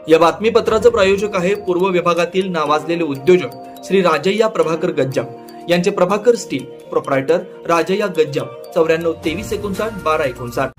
या बातमीपत्राचे प्रायोजक आहे पूर्व विभागातील नावाजलेले उद्योजक श्री राजय्या प्रभाकर गज्जाम यांचे प्रभाकर स्टील, प्रोप्रायटर राजय्या गज्जाम, 94 23 59 12 59.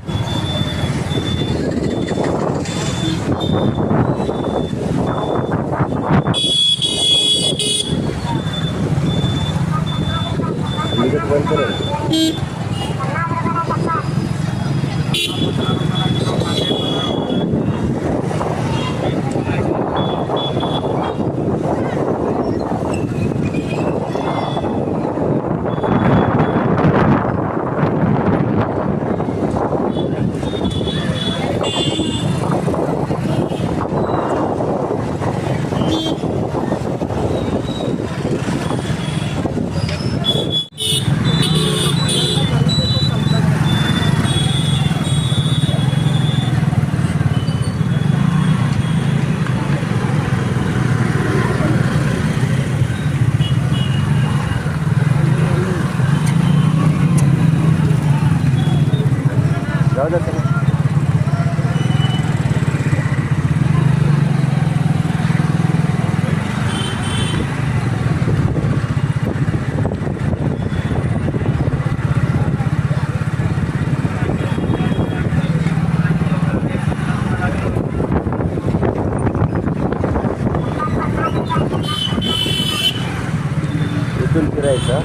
इथून फिरायचं.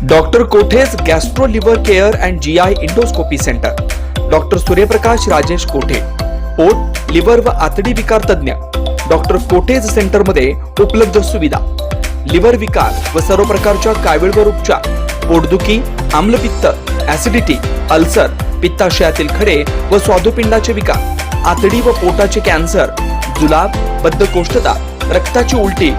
Doctor कोठेज gastro liver care and GI endoscopy centre. Doctor Suryaprakash Rajesh कोठे, पोट, लिव्हर व आतडी विकार तज्ञ. डॉक्टर कोठेज सेंटर मध्ये उपलब्ध सुविधा: लिव्हर विकार व सर्व प्रकारच्या कावीळवर उपचार, पोटदुखी, आम्लपित्त, ऍसिडिटी, अल्सर, पित्ताशयातील खडे व स्वादुपिंडाचे विकार, आतडी व पोटाचे कॅन्सर, जुलाब, बद्धकोष्ठता, रक्ताची उलटी,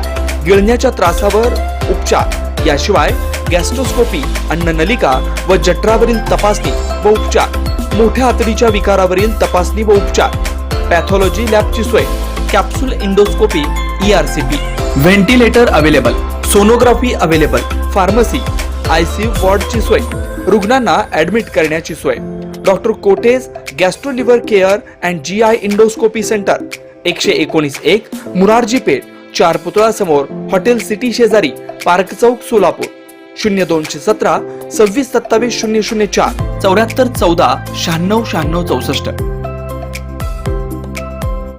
गिळण्याच्या त्रासावर उपचार. याशिवाय गॅस्ट्रोस्कोपी, अन्ननलिका व जठरावरील तपासणी व उपचार, मोठ्या आतडीच्या विकारावरील तपासणी व उपचार, पॅथॉलॉजी लॅबची सोय, capsule endoscopy, ERCP, ventilator available, sonography available, pharmacy, ICU वॉर्डची सोय, रुग्णांना ऍडमिट करण्याची सोय. Doctor कोठेज gastro liver care and GI endoscopy centre, 119-1 Murarji Peth, 4 पुतळा समोर, हॉटेल सिटी शेजारी, पार्क चौक, सोलापूर. 0217 26 27 004 74 14 96 96 64.